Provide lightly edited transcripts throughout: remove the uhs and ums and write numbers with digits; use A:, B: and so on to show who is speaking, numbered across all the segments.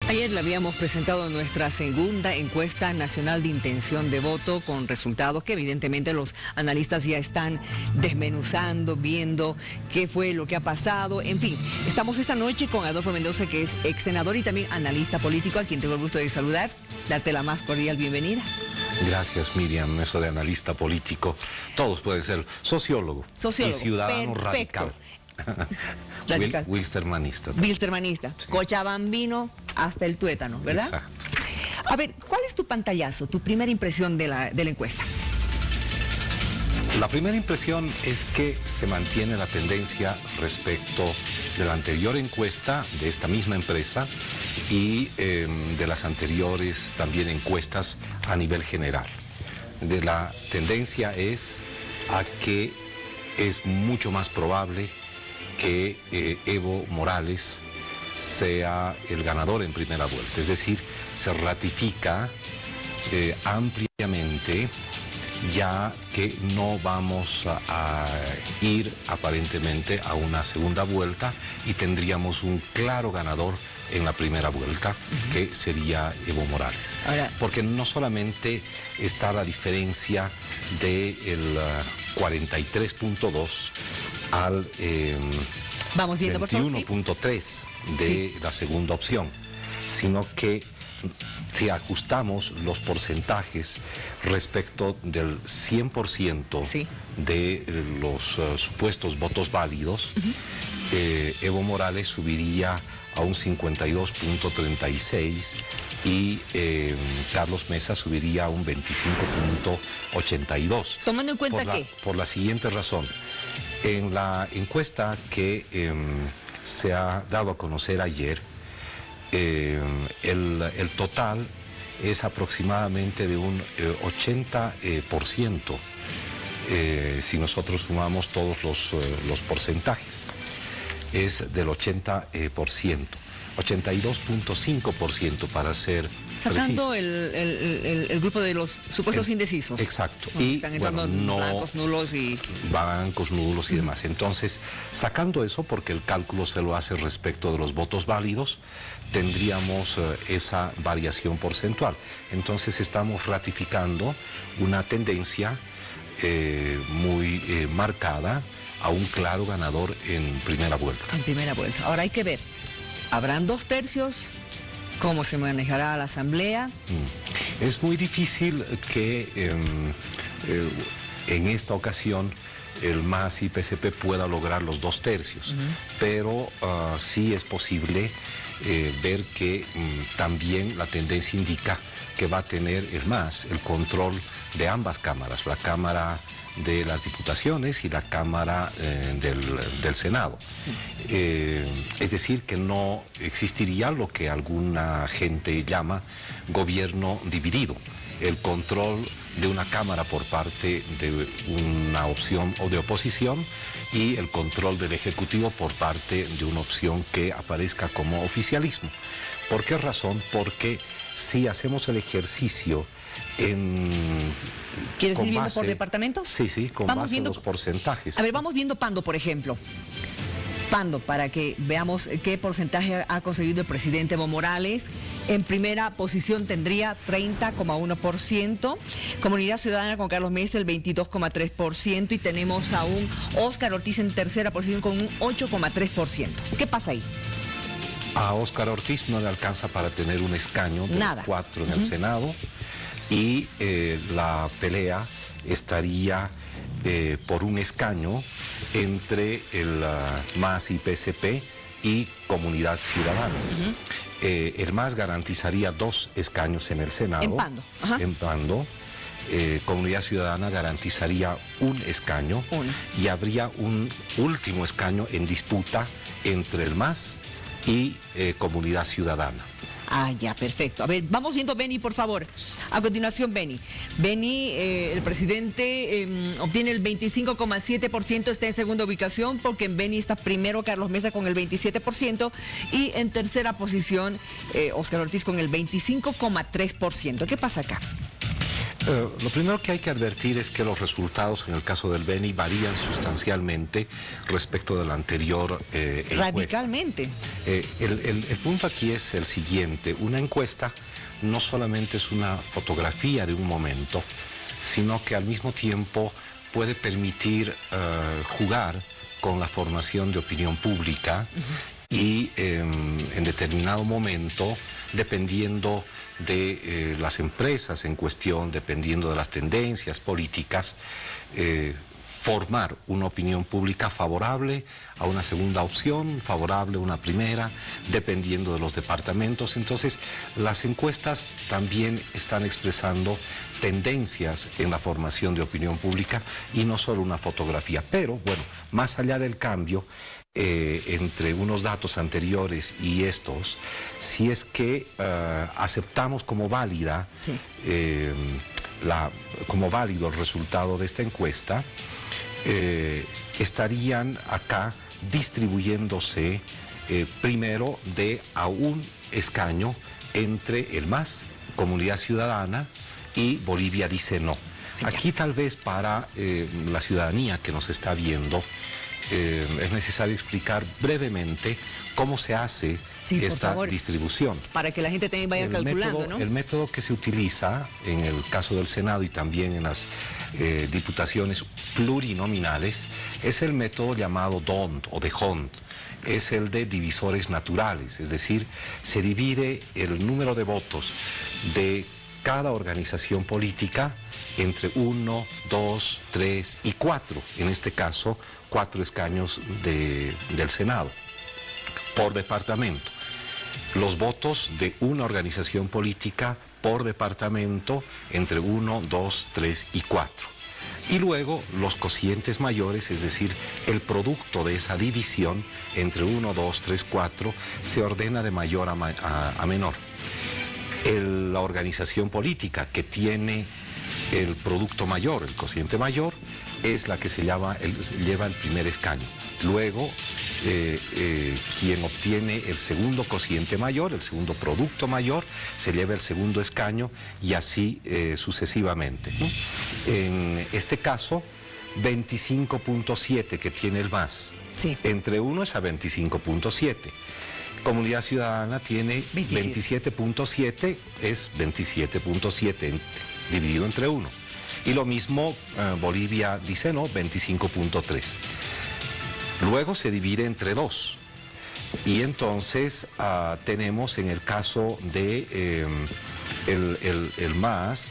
A: Ayer le habíamos presentado nuestra segunda encuesta nacional de intención de voto con resultados que evidentemente los analistas ya están desmenuzando, viendo qué fue lo que ha pasado. En fin, estamos esta noche con Adolfo Mendoza, que es ex senador y también analista político, a quien tengo el gusto de saludar. Darte la más cordial bienvenida.
B: Gracias, Miriam. Eso de analista político, todos pueden ser sociólogo y ciudadano
A: perfecto.
B: radical. Wilstermanista.
A: Wilstermanista. Sí. Cochabambino hasta el tuétano, ¿verdad?
B: Exacto.
A: A ver, ¿cuál es tu pantallazo, tu primera impresión de la encuesta?
B: La primera impresión es que se mantiene la tendencia respecto de la anterior encuesta de esta misma empresa y de las anteriores también encuestas a nivel general. De la tendencia es a que es mucho más probable que Evo Morales sea el ganador en primera vuelta. Es decir, se ratifica ampliamente ya que no vamos a ir aparentemente a una segunda vuelta y tendríamos un claro ganador en la primera vuelta, que sería Evo Morales. Ahora, porque no solamente está la diferencia del 43.2 al 21.3 de la segunda opción, sino que si ajustamos los porcentajes respecto del 100% de los supuestos votos válidos, Evo Morales subiría a un 52.36 y Carlos Mesa subiría a un 25.82.
A: ¿Tomando en cuenta qué?
B: Por la siguiente razón. En la encuesta que se ha dado a conocer ayer, el total es aproximadamente de un 80%, si nosotros sumamos todos los porcentajes. Es del 80%, 82.5% para ser
A: sacando
B: precisos.
A: el grupo de los supuestos indecisos.
B: Exacto.
A: Y están entrando blancos, nulos y...
B: Blancos, nulos y demás. Entonces, sacando eso, porque el cálculo se lo hace respecto de los votos válidos, tendríamos esa variación porcentual. Entonces, estamos ratificando una tendencia muy marcada a un claro ganador en primera vuelta.
A: En primera vuelta. Ahora hay que ver, ¿habrán 2/3? ¿Cómo se manejará la asamblea?
B: Es muy difícil que en esta ocasión el MAS y PSP pueda lograr los 2/3, pero sí es posible ver que también la tendencia indica que va a tener el MAS el control de ambas cámaras, la Cámara de las Diputaciones y la Cámara del Senado. Sí. Es decir, que no existiría lo que alguna gente llama gobierno dividido, el control de una Cámara por parte de una opción o de oposición y el control del Ejecutivo por parte de una opción que aparezca como oficialismo. ¿Por qué razón? Porque si hacemos el ejercicio
A: ¿Quieres ir viendo por departamentos?
B: Sí, con base en los porcentajes.
A: A ver, vamos viendo Pando, por ejemplo. Pando, para que veamos qué porcentaje ha conseguido el presidente Evo Morales. En primera posición tendría 30,1%. Comunidad Ciudadana con Carlos Mesa el 22,3%. Y tenemos a un Óscar Ortiz en tercera posición con un 8,3%. ¿Qué pasa ahí?
B: A Óscar Ortiz no le alcanza para tener un escaño de 4 en el Senado. Y la pelea estaría por un escaño entre el MAS y PSP y Comunidad Ciudadana. El MAS garantizaría 2 escaños en el Senado. En Pando. Comunidad Ciudadana garantizaría un escaño. Y habría un último escaño en disputa entre el MAS y Comunidad Ciudadana.
A: Ah, ya, perfecto. A ver, vamos viendo Beni, por favor. A continuación, Beni. Beni, el presidente obtiene el 25,7%, está en segunda ubicación, porque en Beni está primero Carlos Mesa con el 27% y en tercera posición Óscar Ortiz con el 25,3%. ¿Qué pasa acá?
B: Lo primero que hay que advertir es que los resultados en el caso del Beni varían sustancialmente respecto del anterior encuesta.
A: Radicalmente.
B: El punto aquí es el siguiente: una encuesta no solamente es una fotografía de un momento, sino que al mismo tiempo puede permitir jugar con la formación de opinión pública y en determinado momento, dependiendo de las empresas en cuestión, dependiendo de las tendencias políticas, formar una opinión pública favorable a una segunda opción, favorable a una primera, dependiendo de los departamentos. Entonces, las encuestas también están expresando tendencias en la formación de opinión pública y no solo una fotografía. Pero, bueno, más allá del cambio entre unos datos anteriores y estos, si es que aceptamos como válida,
A: Sí.
B: como válido el resultado de esta encuesta, estarían acá distribuyéndose primero de a un escaño entre el MAS, Comunidad Ciudadana, y Bolivia dice no. Aquí tal vez para la ciudadanía que nos está viendo, es necesario explicar brevemente cómo se hace esta distribución.
A: Para que la gente también vaya calculando, ¿no?
B: El método que se utiliza en el caso del Senado y también en las diputaciones plurinominales es el método llamado DONT o de Hont. Es el de divisores naturales, es decir, se divide el número de votos de cada organización política entre 1, 2, 3 y 4, en este caso 4 escaños del Senado por departamento. Los votos de una organización política por departamento entre 1, 2, 3 y 4. Y luego los cocientes mayores, es decir, el producto de esa división entre 1, 2, 3, 4, se ordena de mayor a menor. La organización política que tiene el producto mayor, el cociente mayor, es la que lleva el primer escaño. Luego, quien obtiene el segundo cociente mayor, el segundo producto mayor, se lleva el segundo escaño y así sucesivamente, ¿no? En este caso, 25.7 que tiene el MAS, sí. Entre 1 es a 25.7. Comunidad Ciudadana tiene 27.7, es 27.7 dividido entre 1. Y lo mismo Bolivia dice no, 25.3. Luego se divide entre 2. Y entonces tenemos en el caso de el MAS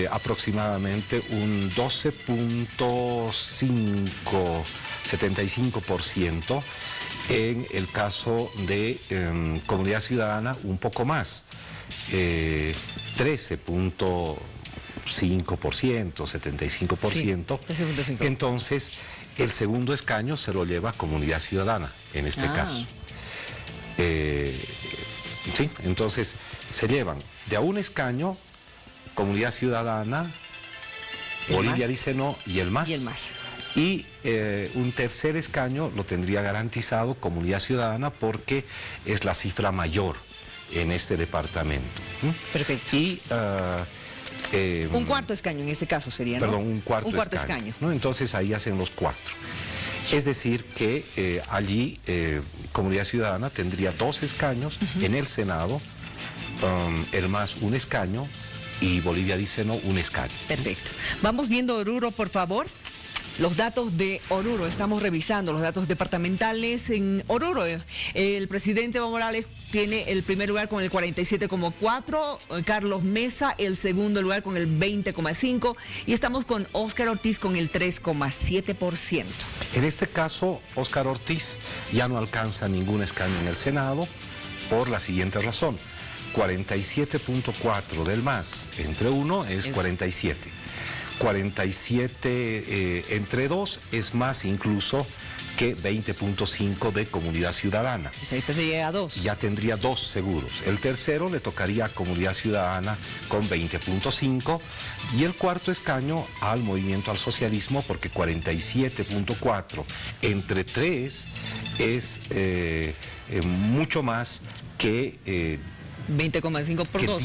B: aproximadamente un 12.75%. En el caso de Comunidad Ciudadana, un poco más, 13.5%, 75%. Sí, entonces, el segundo escaño se lo lleva Comunidad Ciudadana, en este caso. Sí, entonces, se llevan de a un escaño Comunidad Ciudadana, Bolivia dice no, y el MAS. Y un tercer escaño lo tendría garantizado Comunidad Ciudadana porque es la cifra mayor en este departamento.
A: Perfecto.
B: Y
A: un cuarto escaño en ese caso sería, ¿no?
B: Perdón, un cuarto escaño, ¿no? Entonces ahí hacen los 4. Es decir que allí Comunidad Ciudadana tendría 2 escaños en el Senado, el MAS un escaño y Bolivia dice no, un escaño.
A: Perfecto. Vamos viendo Oruro, por favor. Los datos de Oruro, estamos revisando los datos departamentales en Oruro. El presidente Evo Morales tiene el primer lugar con el 47,4%, Carlos Mesa el segundo lugar con el 20,5% y estamos con Óscar Ortiz con el 3,7%.
B: En este caso, Óscar Ortiz ya no alcanza ningún escaño en el Senado por la siguiente razón. 47.4 del MAS entre 1 es 47. 47 entre 2 es más incluso que 20.5 de Comunidad Ciudadana.
A: Entonces llega a 2.
B: Ya tendría 2 seguros. El tercero le tocaría a Comunidad Ciudadana con 20.5 y el cuarto escaño al Movimiento al Socialismo porque 47.4 entre 3 es mucho más que
A: 20,5 por
B: que
A: 2.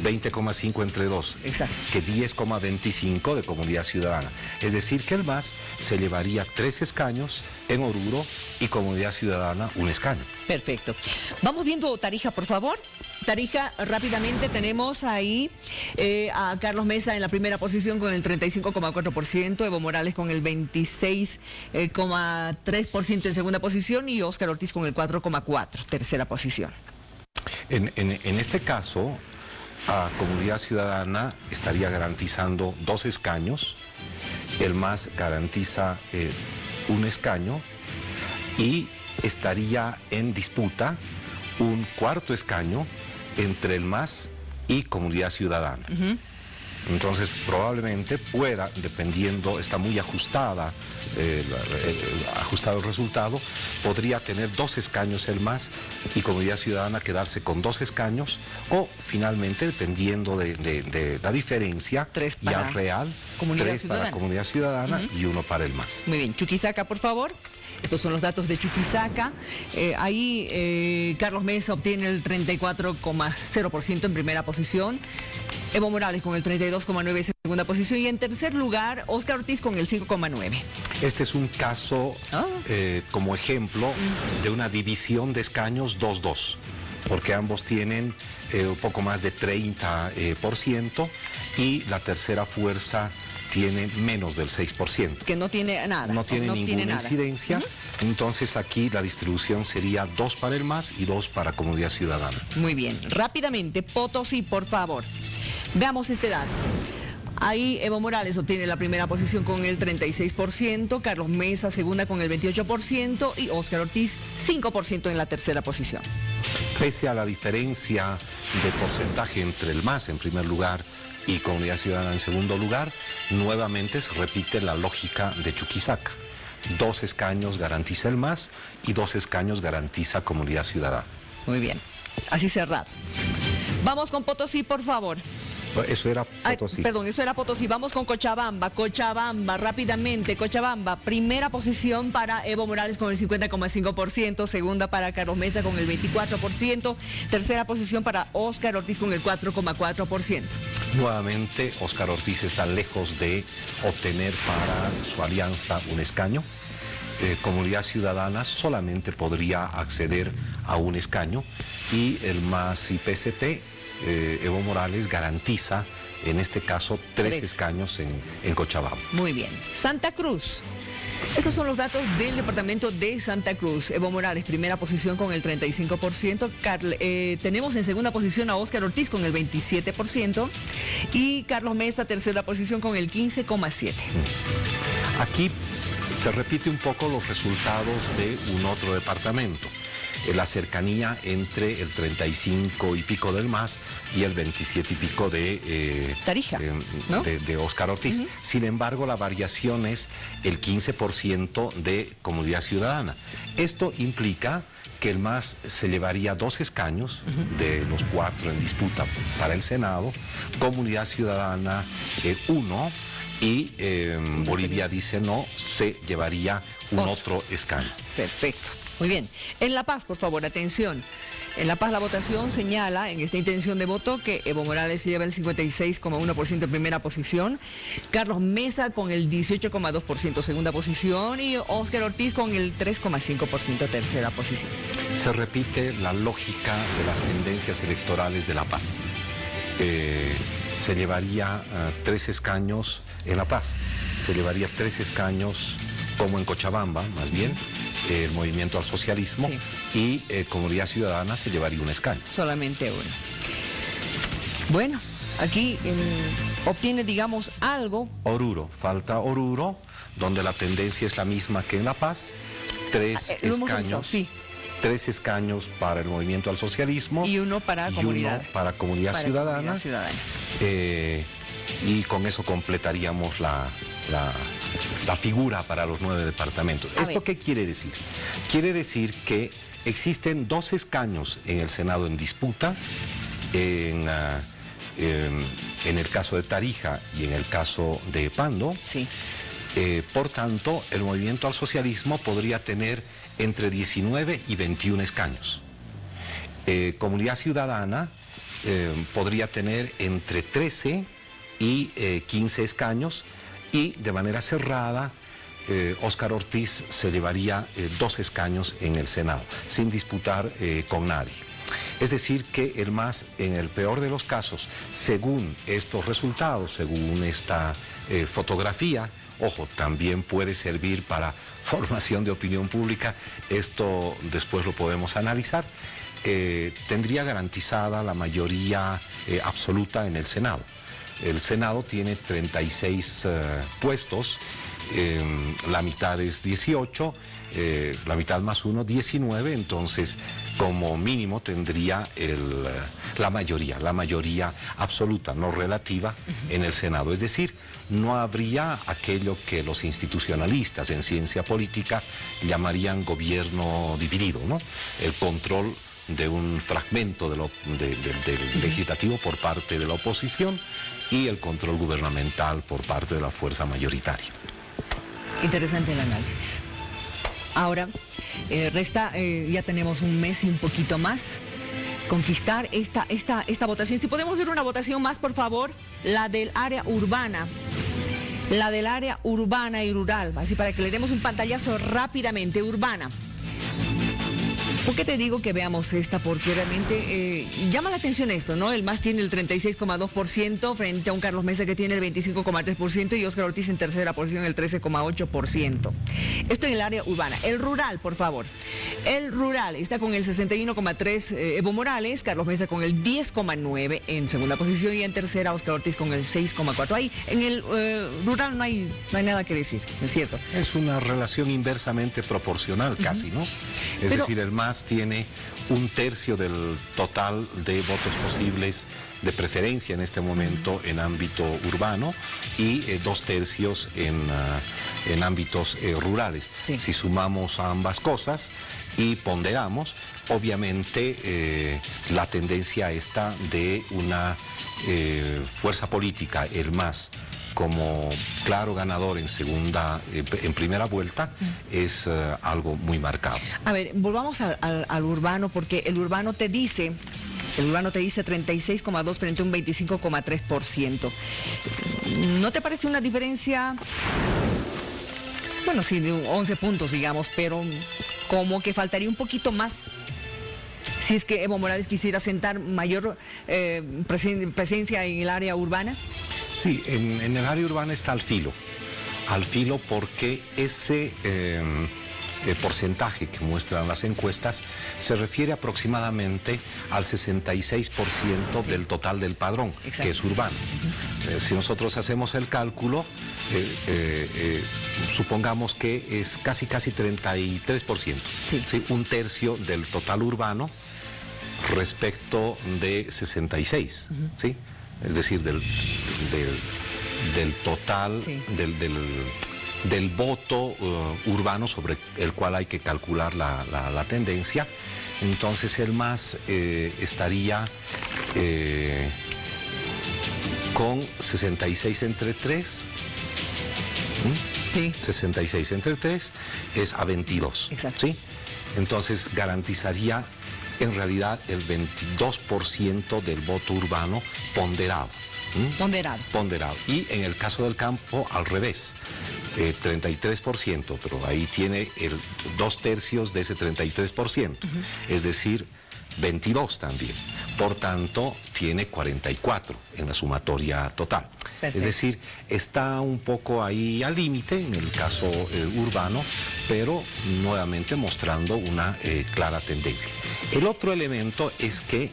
B: 20,5 entre 2.
A: Exacto.
B: Que 10,25 de Comunidad Ciudadana. Es decir, que el MAS se llevaría 3 escaños en Oruro y Comunidad Ciudadana 1 escaño.
A: Perfecto. Vamos viendo Tarija, por favor. Tarija, rápidamente tenemos ahí a Carlos Mesa en la primera posición con el 35,4%, Evo Morales con el 26,3% en segunda posición y Óscar Ortiz con el 4,4%, tercera posición.
B: En este caso, a Comunidad Ciudadana estaría garantizando 2 escaños, el MAS garantiza 1 escaño y estaría en disputa un 4.º escaño entre el MAS y Comunidad Ciudadana. Entonces probablemente pueda, dependiendo, está muy ajustado el resultado, podría tener 2 escaños el MAS y Comunidad Ciudadana quedarse con 2 escaños o finalmente, dependiendo de la diferencia,
A: 3
B: y al real, 3 para Comunidad Ciudadana y 1 para el MAS.
A: Muy bien, Chuquisaca, por favor. Estos son los datos de Chuquisaca. Ahí Carlos Mesa obtiene el 34,0% en primera posición. Evo Morales con el 32,9% en segunda posición. Y en tercer lugar, Óscar Ortiz con el 5,9%.
B: Este es un caso como ejemplo de una división de escaños 2-2. Porque ambos tienen un poco más de 30% y la tercera fuerza tiene menos del 6%.
A: Que no tiene nada.
B: No tiene ninguna incidencia. Entonces aquí la distribución sería 2 para el MAS y 2 para Comunidad Ciudadana.
A: Muy bien. Rápidamente, Potosí, por favor. Veamos este dato. Ahí Evo Morales obtiene la primera posición con el 36%, Carlos Mesa segunda con el 28% y Óscar Ortiz 5% en la tercera posición.
B: Pese a la diferencia de porcentaje entre el MAS en primer lugar y Comunidad Ciudadana en segundo lugar, nuevamente se repite la lógica de Chuquisaca. 2 escaños garantiza el MAS y 2 escaños garantiza Comunidad Ciudadana.
A: Muy bien, así cerrado. Vamos con Potosí, por favor.
B: Eso era Potosí.
A: Perdón, eso era Potosí. Vamos con Cochabamba. Cochabamba, rápidamente. Cochabamba, primera posición para Evo Morales con el 50,5%, segunda para Carlos Mesa con el 24%, tercera posición para Óscar Ortiz con el 4,4%.
B: Nuevamente, Óscar Ortiz está lejos de obtener para su alianza un escaño. Comunidad Ciudadana solamente podría acceder a un escaño y el MAS y PSP, Evo Morales garantiza en este caso 3 escaños en Cochabamba.
A: Muy bien. Santa Cruz. Estos son los datos del departamento de Santa Cruz. Evo Morales, primera posición con el 35%. Tenemos en segunda posición a Óscar Ortiz con el 27%. Y Carlos Mesa, tercera posición con el 15,7%.
B: Aquí se repite un poco los resultados de un otro departamento. La cercanía entre el 35 y pico del MAS y el 27 y pico de
A: Tarija, ¿no?
B: de Óscar Ortiz. Sin embargo, la variación es el 15% de Comunidad Ciudadana. Esto implica que el MAS se llevaría 2 escaños de los 4 en disputa para el Senado, Comunidad Ciudadana 1 y Bolivia dice no, se llevaría un otro escaño.
A: Perfecto. Muy bien. En La Paz, por favor, atención. En La Paz la votación señala en esta intención de voto que Evo Morales se lleva el 56,1% en primera posición, Carlos Mesa con el 18,2% segunda posición y Óscar Ortiz con el 3,5% tercera posición.
B: Se repite la lógica de las tendencias electorales de La Paz. Se llevaría 3 escaños en La Paz, se llevaría 3 escaños como en Cochabamba, más bien, el Movimiento al Socialismo, y Comunidad Ciudadana se llevaría un escaño.
A: Solamente uno. Bueno, aquí obtiene, digamos, algo.
B: Oruro, falta Oruro, donde la tendencia es la misma que en La Paz, 3 escaños. 3 escaños para el Movimiento al Socialismo
A: y uno para Comunidad
B: Ciudadana. Y con eso completaríamos la figura para los 9 departamentos. ¿Esto qué quiere decir? Quiere decir que existen 2 escaños en el Senado en disputa, en el caso de Tarija y en el caso de Pando.
A: Sí.
B: Por tanto, el Movimiento al Socialismo podría tener entre 19 y 21 escaños. Comunidad Ciudadana podría tener entre 13 y 15 escaños, y de manera cerrada Óscar Ortiz se llevaría 2 escaños en el Senado, sin disputar con nadie. Es decir, que el MAS, en el peor de los casos, según estos resultados, según esta fotografía, ojo, también puede servir para formación de opinión pública, esto después lo podemos analizar, tendría garantizada la mayoría absoluta en el Senado. El Senado tiene 36 puestos, la mitad es 18, la mitad más 1, 19, entonces como mínimo tendría la mayoría absoluta, no relativa, en el Senado. Es decir, no habría aquello que los institucionalistas en ciencia política llamarían gobierno dividido, ¿no? El control de un fragmento del legislativo por parte de la oposición y el control gubernamental por parte de la fuerza mayoritaria.
A: Interesante el análisis. Ahora, resta, ya tenemos un mes y un poquito más, conquistar esta votación. Si podemos ver una votación más, por favor, la del área urbana. La del área urbana y rural, así para que le demos un pantallazo rápidamente. Urbana. ¿Por qué te digo que veamos esta? Porque realmente llama la atención esto, ¿no? El MAS tiene el 36,2% frente a un Carlos Mesa que tiene el 25,3% y Óscar Ortiz en tercera posición el 13,8%. Esto en el área urbana. El rural, por favor. El rural está con el 61,3% Evo Morales, Carlos Mesa con el 10,9% en segunda posición y en tercera Óscar Ortiz con el 6,4%. Ahí en el rural no hay nada que decir, ¿es cierto?
B: Es una relación inversamente proporcional casi, ¿no? Es decir, el MAS tiene 1/3 del total de votos posibles de preferencia en este momento en ámbito urbano y 2/3 en ámbitos rurales. Sí. Si sumamos ambas cosas y ponderamos, obviamente la tendencia está de una fuerza política, el MAS, como claro ganador en primera vuelta, es algo muy marcado.
A: A ver, volvamos al urbano, porque el urbano te dice 36,2 frente a un 25,3%. ¿No te parece una diferencia? Bueno, sí, de 11 puntos, digamos, pero como que faltaría un poquito más. Si es que Evo Morales quisiera sentar mayor presencia en el área urbana.
B: Sí, en el área urbana está al filo porque ese porcentaje que muestran las encuestas se refiere aproximadamente al 66% del total del padrón, que es urbano. Si nosotros hacemos el cálculo, supongamos que es casi 33%, ¿sí? 1/3 del total urbano respecto de 66, ¿sí? Es decir, del total, sí, del voto urbano sobre el cual hay que calcular la tendencia. Entonces el MAS estaría con 66 entre 3. Sí. 66 entre 3 es a 22.
A: Exacto.
B: ¿Sí? Entonces garantizaría en realidad el 22% del voto urbano ponderado. Ponderado. Y en el caso del campo, al revés, 33%, pero ahí tiene 2/3 de ese 33%, es decir, 22 también. Por tanto, tiene 44 en la sumatoria total. Perfecto. Es decir, está un poco ahí al límite en el caso urbano, pero nuevamente mostrando una clara tendencia. El otro elemento es que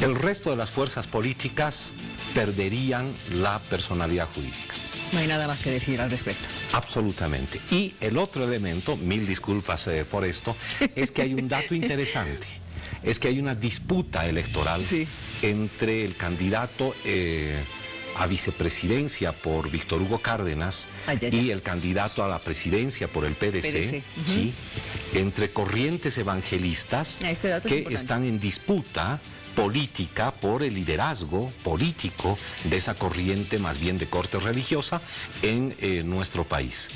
B: el resto de las fuerzas políticas perderían la personalidad jurídica.
A: No hay nada más que decir al respecto.
B: Absolutamente. Y el otro elemento, mil disculpas por esto, es que hay un dato interesante. Es que hay una disputa electoral, sí, entre el candidato a vicepresidencia por Víctor Hugo Cárdenas y el candidato a la presidencia por el PDC. ¿Sí? Entre corrientes evangelistas que están en disputa política por el liderazgo político de esa corriente más bien de corte religiosa en nuestro país.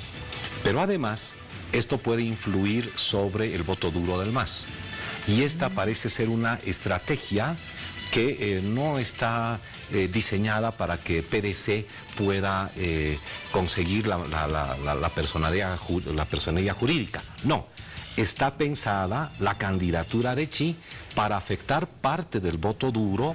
B: Pero además, esto puede influir sobre el voto duro del MAS. Y esta parece ser una estrategia que no está diseñada para que PDC pueda conseguir la personalidad jurídica. No, está pensada la candidatura de Chi para afectar parte del voto duro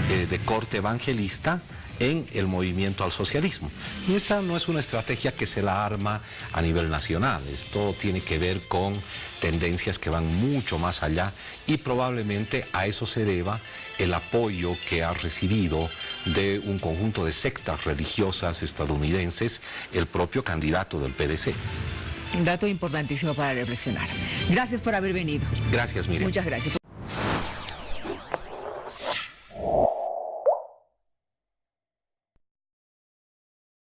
B: de corte evangelista en el movimiento al socialismo. Y esta no es una estrategia que se la arma a nivel nacional, esto tiene que ver con tendencias que van mucho más allá y probablemente a eso se deba el apoyo que ha recibido de un conjunto de sectas religiosas estadounidenses el propio candidato del PDC.
A: Un dato importantísimo para reflexionar. Gracias por haber venido.
B: Gracias, Miriam.
A: Muchas gracias.